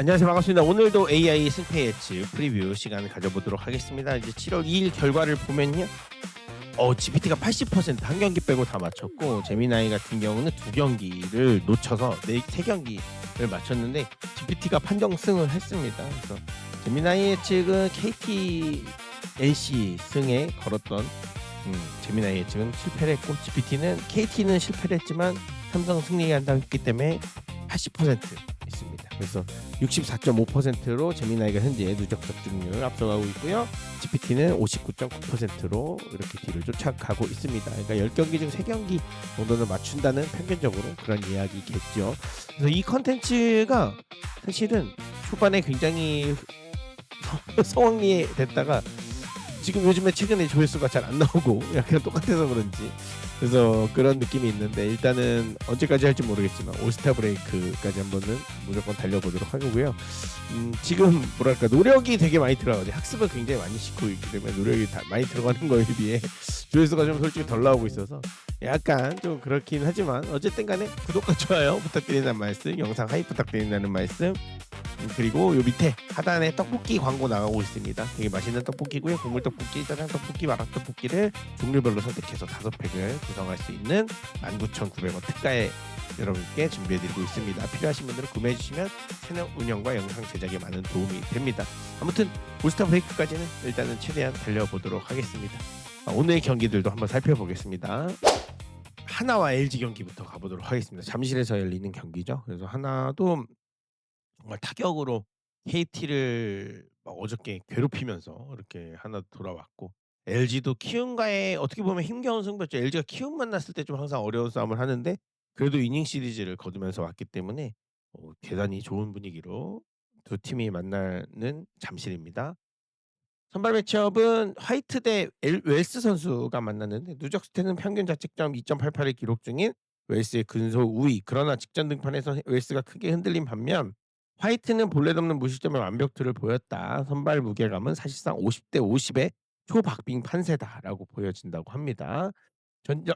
안녕하세요. 반갑습니다. 오늘도 AI 승패 예측 프리뷰 시간을 가져보도록 하겠습니다. 이제 7월 2일 결과를 보면요. GPT가 80%한 경기 빼고 다 맞췄고 제미나이 같은 경우는 두 경기를 놓쳐서 세 경기를 맞췄는데 GPT가 판정승을 했습니다. 그래서 제미나이 예측은 KT NC 승에 걸었던 제미나이 예측은 실패를 했고 GPT는 KT는 실패를 했지만 삼성 승리한다고 했기 때문에 80% 있습니다. 그래서 64.5%로 제미나이가 현재 누적 적중률 앞서가고 있고요. GPT는 59.9%로 이렇게 뒤를 쫓아가고 있습니다. 그러니까 10경기 중 3경기 정도는 맞춘다는 평균적으로 그런 이야기겠죠. 그래서 이 컨텐츠가 사실은 초반에 굉장히 성황리에 됐다가 지금 요즘에 최근에 조회수가 잘 안 나오고 약간 똑같아서 그런지 그래서 그런 느낌이 있는데 일단은 언제까지 할지 모르겠지만 올스타 브레이크까지 한번은 무조건 달려보도록 하고요. 지금 뭐랄까 노력이 되게 많이 들어가거든요. 학습을 굉장히 많이 시키고 있기 때문에 노력이 많이 들어가는 거에 비해 조회수가 좀 솔직히 덜 나오고 있어서 약간 좀 그렇긴 하지만 어쨌든 간에 구독과 좋아요 부탁드린다는 말씀, 영상 하이 부탁드린다는 말씀, 그리고 요 밑에 하단에 떡볶이 광고 나가고 있습니다. 되게 맛있는 떡볶이고요. 국물 떡볶이, 짜장 떡볶이, 마라 떡볶이를 종류별로 선택해서 5팩을 구성할 수 있는 19,900원 특가에 여러분께 준비해드리고 있습니다. 필요하신 분들은 구매해주시면 채널 운영과 영상 제작에 많은 도움이 됩니다. 아무튼 올스타 브레이크까지는 일단은 최대한 달려보도록 하겠습니다. 오늘의 경기들도 한번 살펴보겠습니다. 하나와 LG 경기부터 가보도록 하겠습니다. 잠실에서 열리는 경기죠. 그래서 하나도 정말 타격으로 KT를 막 어저께 괴롭히면서 이렇게 하나 돌아왔고 LG도 키움과의 어떻게 보면 힘겨운 승부였죠. LG가 키움 만났을 때 좀 항상 어려운 싸움을 하는데 그래도 이닝 시리즈를 거두면서 왔기 때문에 대단히 좋은 분위기로 두 팀이 만나는 잠실입니다. 선발 매치업은 화이트 대 웰스 선수가 만났는데 누적 스탯은 평균 자책점 2.88을 기록 중인 웰스의 근소 우위. 그러나 직전 등판에서 웰스가 크게 흔들린 반면 화이트는 볼넷 없는 무실점의 완벽투를 보였다. 선발 무게감은 사실상 50대 50의 초박빙 판세다라고 보여진다고 합니다.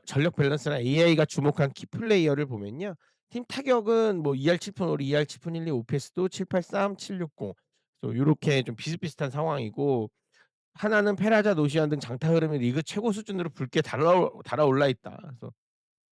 전력 밸런스나 AI가 주목한 키 플레이어를 보면요. 팀 타격은 뭐 2할 7푼 5리, 2할 7푼 1리, 오페스도 783, 760. 요렇게 좀 비슷비슷한 상황이고 하나는 페라자, 노시안 등 장타 흐름이 리그 최고 수준으로 붉게 달아올라 있다. 그래서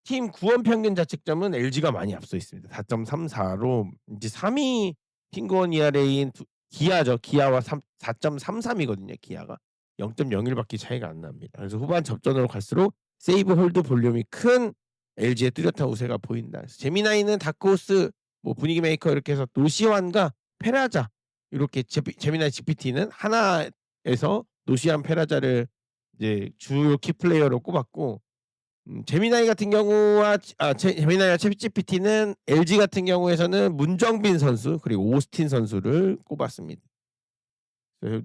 팀 구원 평균 자책점은 LG가 많이 앞서 있습니다. 4.34로 이제 3위 킹건 ERA인 기아죠. 기아와 4.33이거든요. 기아가 0.01밖에 차이가 안 납니다. 그래서 후반 접전으로 갈수록 세이브 홀드 볼륨이 큰 LG의 뚜렷한 우세가 보인다. 그래서 제미나이는 다크호스 뭐 분위기 메이커 이렇게 해서 노시환과 페라자 이렇게 제미나이 GPT는 하나에서 노시환 페라자를 이제 주요 키 플레이어로 꼽았고 제미나이 같은 경우와 제미나이와 챗GPT는 LG 같은 경우에서는 문정빈 선수 그리고 오스틴 선수를 꼽았습니다.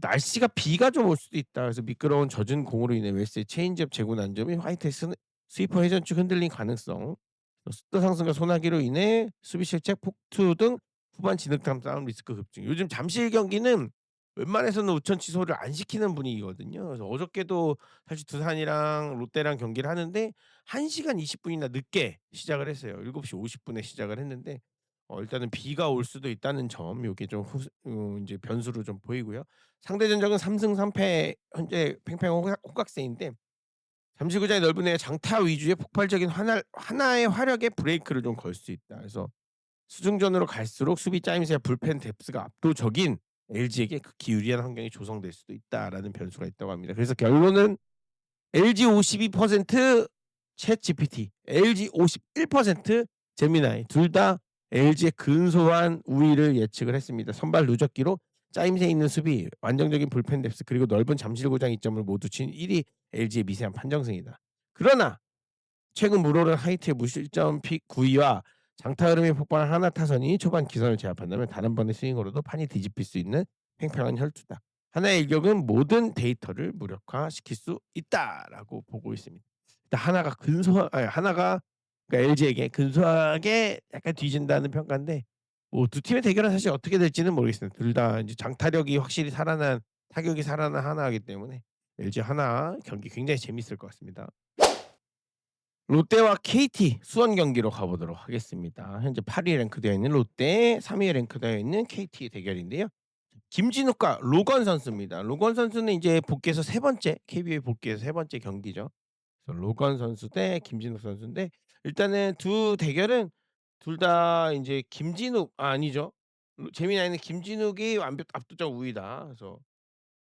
날씨가 비가 좀 올 수도 있다. 그래서 미끄러운 젖은 공으로 인해 웨스의 체인지업 제구 난점이 화이트의 스위퍼 회전축 흔들린 가능성, 습도 상승과 소나기로 인해 수비 실책 폭투 등 후반 진흙탕 싸움 리스크 급증. 요즘 잠실 경기는 웬만해서는 우천 취소를 안 시키는 분위기거든요. 그래서 어저께도 사실 두산이랑 롯데랑 경기를 하는데 1시간 20분이나 늦게 시작을 했어요. 7시 50분에 시작을 했는데 일단은 비가 올 수도 있다는 점 요게 좀 이제 변수로 좀 보이고요. 상대 전적은 3승 3패 현재 팽팽한 호각세인데 잠실구장의 넓은 내 장타 위주의 폭발적인 하나의 화력의 브레이크를 좀 걸 수 있다. 그래서 수중전으로 갈수록 수비 짜임새와 불펜 뎁스가 압도적인 LG에게 극히 유리한 환경이 조성될 수도 있다라는 변수가 있다고 합니다. 그래서 결론은 LG 52%, 챗 GPT, LG 51%, 제미나이 둘 다 LG의 근소한 우위를 예측을 했습니다. 선발 누적기로 짜임새 있는 수비, 완정적인 불펜 뎁스 그리고 넓은 잠실구장 이점을 모두 친 1위 LG의 미세한 판정승이다. 그러나 최근 물오른 하이트의 무실점 픽 9위와 장타 흐름이 폭발한 하나 타선이 초반 기선을 제압한다면 단 한 번의 스윙으로도 판이 뒤집힐 수 있는 팽팽한 혈투다. 하나의 일격은 모든 데이터를 무력화시킬 수 있다라고 보고 있습니다. 일단 하나가 그러니까 LG에게 근소하게 약간 뒤진다는 평가인데 뭐 두 팀의 대결은 사실 어떻게 될지는 모르겠습니다. 둘 다 이제 장타력이 확실히 살아난 타격이 살아난 하나이기 때문에 LG 하나 경기 굉장히 재밌을 것 같습니다. 롯데와 KT 수원 경기로 가보도록 하겠습니다. 현재 8위 랭크되어 있는 롯데, 3위에 랭크되어 있는 KT 대결인데요. 김진욱과 로건 선수입니다. 로건 선수는 이제 복귀해서 세 번째 KBO 복귀해서 세 번째 경기죠. 그래서 로건 선수 대 김진욱 선수인데 일단은 두 대결은 둘 다 이제 김진욱 아니죠. 재미나는 김진욱이 완벽 압도적 우위다. 그래서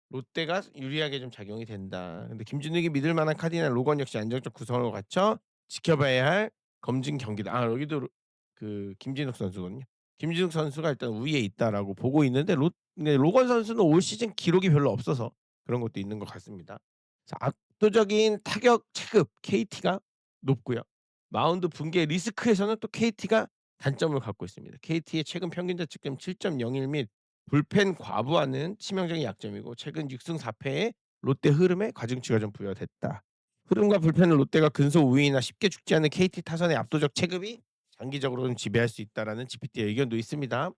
롯데가 유리하게 좀 작용이 된다. 근데 김진욱이 믿을 만한 카드나 로건 역시 안정적 구성을 갖춰 지켜봐야 할 검증 경기다. 아 여기도 그 김진욱 선수거든요. 김진욱 선수가 일단 우위에 있다라고 보고 있는데 네, 로건 선수는 올 시즌 기록이 별로 없어서 그런 것도 있는 것 같습니다. 자, 압도적인 타격 체급 KT가 높고요. 마운드 붕괴 리스크에서는 또 KT가 단점을 갖고 있습니다. KT의 최근 평균 자책점 7.01 및 불펜 과부하는 치명적인 약점이고 최근 6승 4패의 롯데 흐름에 과증치가 좀 부여됐다. 흐름과 불펜은 롯데가 근소 우위이나 쉽게 죽지 않는 KT 타선의 압도적 체급이 장기적으로는 지배할 수 있다라는 GPT의 의견도 있습니다.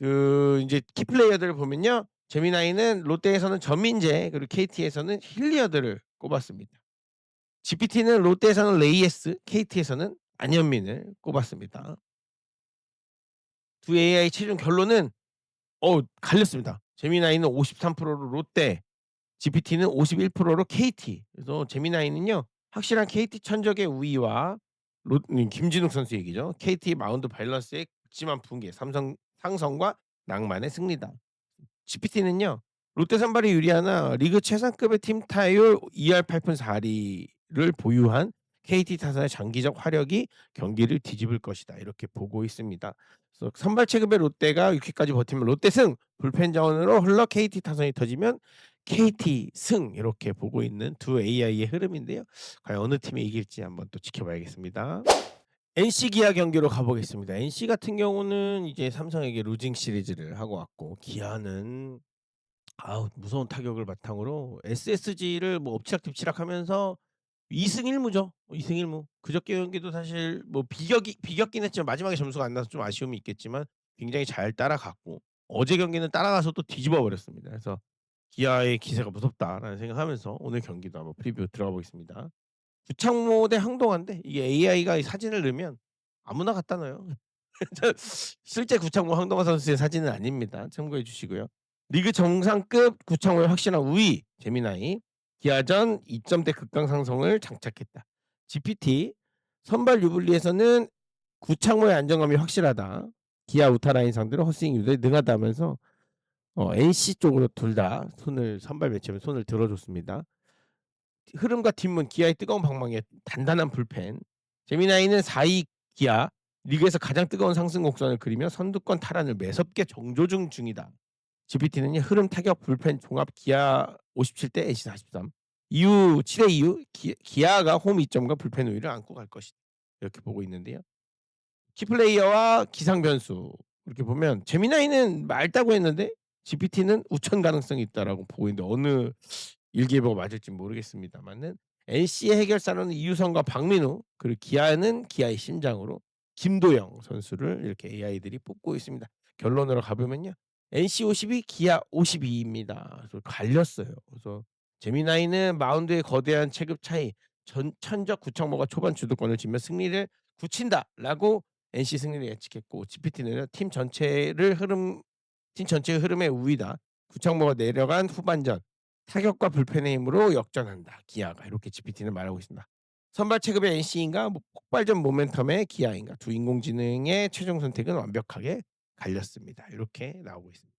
그 이제 키플레이어들을 보면요. 제미나이는 롯데에서는 전민재 그리고 KT에서는 힐리어드를 꼽았습니다. GPT는 롯데에서는 레이에스, KT에서는 안현민을 꼽았습니다. 두 AI 최종 결론은 갈렸습니다. 제미나이는 53%로 롯데, GPT는 51%로 KT. 그래서 제미나이는요. 확실한 KT 천적의 우위와 김진욱 선수 얘기죠. KT 마운드 밸런스의 극심한 붕괴, 상성과 낭만의 승리다. GPT는요. 롯데 선발이 유리하나 리그 최상급의 팀 타율 2할 8푼 4리를 보유한 KT 타선의 장기적 화력이 경기를 뒤집을 것이다. 이렇게 보고 있습니다. 그래서 선발 체급의 롯데가 6회까지 버티면 롯데 승, 불펜 자원으로 흘러 KT 타선이 터지면 KT 승 이렇게 보고 있는 두 AI의 흐름인데요. 과연 어느 팀이 이길지 한번 또 지켜봐야겠습니다. NC 기아 경기로 가보겠습니다. NC 같은 경우는 이제 삼성에게 루징 시리즈를 하고 왔고 기아는 무서운 타격을 바탕으로 SSG를 뭐 엎치락뒤치락하면서 2승 1무죠. 2승 1무. 그저께 경기도 사실 뭐 비겼긴 했지만 마지막에 점수가 안 나서 좀 아쉬움이 있겠지만 굉장히 잘 따라갔고 어제 경기는 따라가서 또 뒤집어 버렸습니다. 그래서 '기아의 기세가 무섭다.'라는 생각하면서 오늘 경기도 한번 프리뷰 들어가 보겠습니다. 구창모 대 황동환인데 이게 AI가 이 사진을 넣으면 아무나 갖다 넣어요. 실제 구창모 황동화 선수의 사진은 아닙니다. 참고해 주시고요. 리그 정상급 구창모의 확실한 우위 재미나이 기아전 2점대 극강 상승을 장착했다. GPT 선발 유불리에서는 구창모의 안정감이 확실하다. 기아 우타라인 상대로 헛스윙 유도에 능하다면서 NC 쪽으로 둘 다 선발 매치업에 손을 들어줬습니다. 흐름과 팀문 기아의 뜨거운 방망이에 단단한 불펜. 제미나이는 4위 기아 리그에서 가장 뜨거운 상승 곡선을 그리며 선두권 탈환을 매섭게 정조준 중이다. GPT는 흐름 타격 불펜 종합 기아 57대 NC 43. 이후 7회 이후 기아가 홈 2점과 불펜 우위를 안고 갈 것이다. 이렇게 보고 있는데요. 키플레이어와 기상 변수 이렇게 보면 제미나이는 맑다고 했는데 GPT는 우천 가능성이 있다라고 보고 있는데 어느 일기예보가 맞을지 모르겠습니다만은 NC의 해결사로는 이유성과 박민우 그리고 기아는 기아의 심장으로 김도영 선수를 이렇게 AI들이 뽑고 있습니다. 결론으로 가보면요. NC 52, 기아 52입니다. 그래서 갈렸어요. 그래서 제미나이는 마운드의 거대한 체급 차이, 천적 구창모가 초반 주도권을 쥐며 승리를 굳힌다라고 NC 승리를 예측했고 GPT는 팀 전체의 흐름의 우위다. 구창모가 내려간 후반전 타격과 불펜의 힘으로 역전한다. 기아가 이렇게 GPT는 말하고 있습니다. 선발 체급의 NC인가 폭발적 모멘텀의 기아인가 두 인공지능의 최종 선택은 완벽하게 갈렸습니다. 이렇게 나오고 있습니다.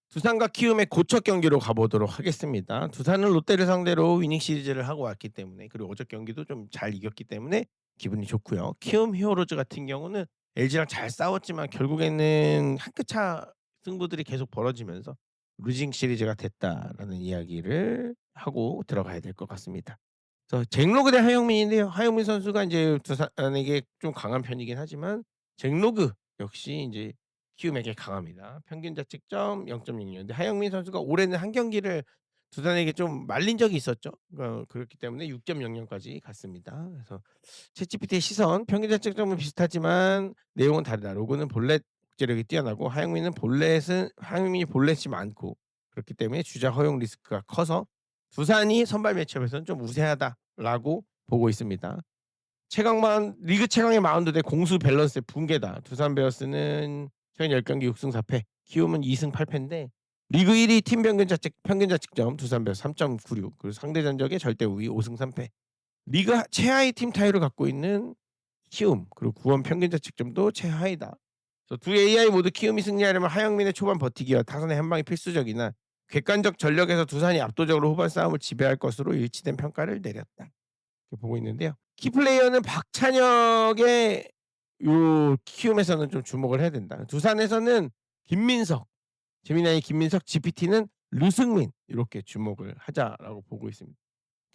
두산과 키움의 고척 경기로 가보도록 하겠습니다. 두산은 롯데를 상대로 위닝 시리즈를 하고 왔기 때문에 그리고 어제 경기도 좀 잘 이겼기 때문에 기분이 좋고요. 키움 히어로즈 같은 경우는 LG랑 잘 싸웠지만 결국에는 한 끗 차 승부들이 계속 벌어지면서 루징 시리즈가 됐다라는 이야기를 하고 들어가야 될 것 같습니다. 그래서 잭로그 대 하영민인데요. 하영민 선수가 이제 두산에게 좀 강한 편이긴 하지만 잭로그 역시 이제 키움에게 강합니다. 평균 자책점 0.06. 근데 하영민 선수가 올해는 한 경기를 두산에게 좀 말린 적이 있었죠. 그렇기 때문에 6.00까지 갔습니다. 그래서 챗GPT의 시선 평균 자책점은 비슷하지만 내용은 다르다. 로그는 볼넷 국제력이 뛰어나고 하영민이 볼넷이 많고 그렇기 때문에 주자 허용 리스크가 커서 두산이 선발 매치업에서는 좀 우세하다라고 보고 있습니다. 최강만 리그 최강의 마운드 대 공수 밸런스의 붕괴다. 두산 베어스는 최근 10경기 6승 4패, 키움은 2승 8패인데 리그 1위 팀 평균 자책점 두산 베어스 3.96, 그리고 상대 전적의 절대 우위 5승 3패. 리그 최하위 팀 타율을 갖고 있는 키움, 그리고 구원 평균 자책점도 최하위다. 그래서 두 AI 모두 키움이 승리하려면 하영민의 초반 버티기와 타선의 한 방이 필수적이나 객관적 전력에서 두산이 압도적으로 후반 싸움을 지배할 것으로 일치된 평가를 내렸다. 이렇게 보고 있는데요. 키플레이어는 박찬혁의 요 키움에서는 좀 주목을 해야 된다. 두산에서는 김민석, 재미나이 김민석, GPT는 류승민 이렇게 주목을 하자라고 보고 있습니다.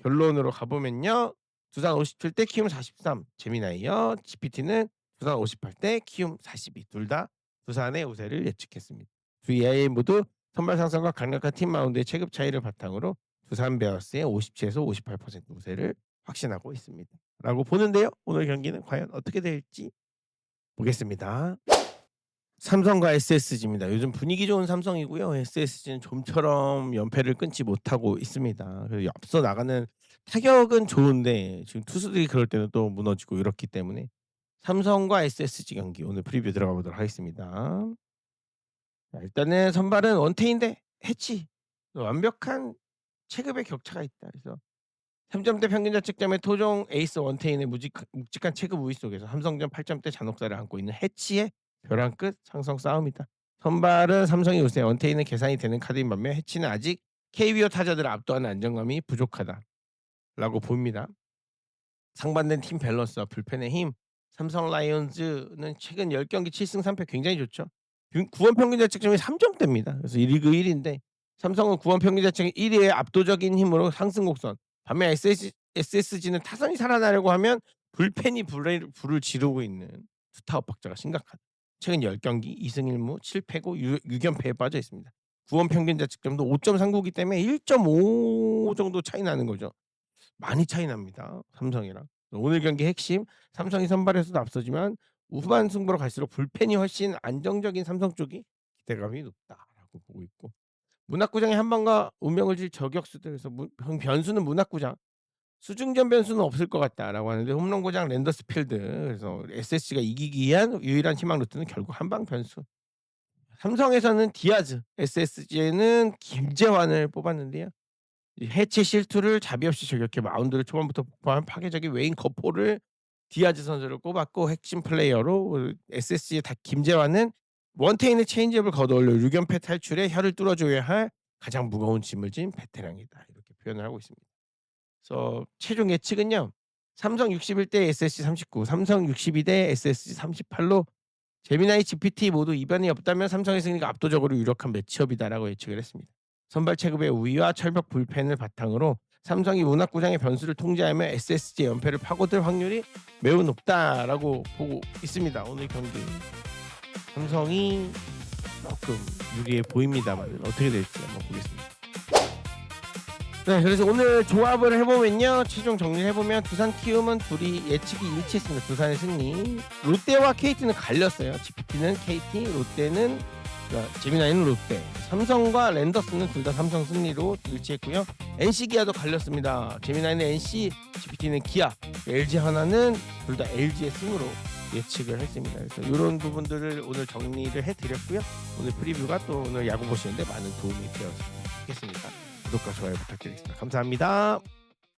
결론으로 가보면요. 두산 57대 키움 43, 재미나이요. GPT는 두산 58대 키움 42, 둘 다 두산의 우세를 예측했습니다. 두 이하이 모두 선발 상승과 강력한 팀 마운드의 체급 차이를 바탕으로 두산 베어스의 57에서 58% 우세를 확신하고 있습니다. 라고 보는데요. 오늘 경기는 과연 어떻게 될지 보겠습니다. 삼성과 SSG입니다. 요즘 분위기 좋은 삼성이고요. SSG는 좀처럼 연패를 끊지 못하고 있습니다. 그래서 앞서 나가는 타격은 좋은데 지금 투수들이 그럴 때는 또 무너지고 이렇기 때문에 삼성과 SSG 경기 오늘 프리뷰 들어가 보도록 하겠습니다. 자, 일단은 선발은 원태인데 해치, 완벽한 체급의 격차가 있다. 그래서 3점대 평균 자책점의 토종 에이스 원태인의 묵직한 체급 우위 속에서 삼성전 8점대 잔혹사를 안고 있는 해치의 벼랑 끝 상성 싸움이다. 선발은 삼성이 우세, 원태인은 계산이 되는 카드인 반면 해치는 아직 KBO 타자들을 압도하는 안정감이 부족하다라고 봅니다. 상반된 팀 밸런스와 불펜의 힘, 삼성 라이온즈는 최근 10경기 7승 3패 굉장히 좋죠. 구원 평균 자책점이 3점대입니다. 그래서 리그 1위인데 삼성은 구원 평균 자책점 1위의 압도적인 힘으로 상승 곡선. 반면 SSG는 타선이 살아나려고 하면 불펜이 불을 지르고 있는 투타업 박자가 심각하다. 최근 10경기 2승 1무 7패고 6연패에 빠져 있습니다. 구원 평균 자책점도 5.39이기 때문에 1.5 정도 차이 나는 거죠. 많이 차이 납니다. 삼성이랑. 오늘 경기 핵심, 삼성이 선발에서도 앞서지만 후반 승부로 갈수록 불펜이 훨씬 안정적인 삼성 쪽이 기대감이 높다라고 보고 있고, 문학구장의 한방과 운명을 질 저격수들에서 변수는 문학구장, 수중전 변수는 없을 것 같다라고 하는데 홈런구장 랜더스필드, 그래서 SSG가 이기기 위한 유일한 희망 루트는 결국 한방 변수. 삼성에서는 디아즈, SSG에는 김재환을 뽑았는데요. 해체 실투를 자비 없이 저격해 마운드를 초반부터 폭파한 파괴적인 웨인 거포를 디아즈 선수를 꼽았고, 핵심 플레이어로 SSG의 김재환은 원태인의 체인지업을 걷어올려 6연패 탈출에 혀를 뚫어줘야 할 가장 무거운 짐을 진 베테랑이다, 이렇게 표현을 하고 있습니다. 그래서 최종 예측은요. 삼성 61대 SSG 39, 삼성 62대 SSG 38로 재미나이 GPT 모두 이변이 없다면 삼성의 승리가 압도적으로 유력한 매치업이다라고 예측을 했습니다. 선발 체급의 우위와 철벽 불펜을 바탕으로 삼성이 문학구장의 변수를 통제하며 SSG의 연패를 파고들 확률이 매우 높다라고 보고 있습니다. 오늘 경기 삼성이 조금 유리해 보입니다만 어떻게 될지 한번 보겠습니다. 네, 그래서 오늘 조합을 해보면요, 최종 정리를 해보면 두산 키움은 둘이 예측이 일치했습니다. 두산의 승리. 롯데와 KT는 갈렸어요. GPT는 KT, 롯데는 재미나이는 롯데. 삼성과 랜더스는 둘 다 삼성 승리로 일치했고요. NC 기아도 갈렸습니다. 재미나이는 NC, GPT는 기아, LG 하나는 둘 다 LG의 승으로 예측을 했습니다. 그래서 이런 부분들을 오늘 정리를 해드렸고요. 오늘 프리뷰가 또 오늘 야구 보시는데 많은 도움이 되었으면 좋겠습니다. 구독과 좋아요 부탁드리겠습니다. 감사합니다.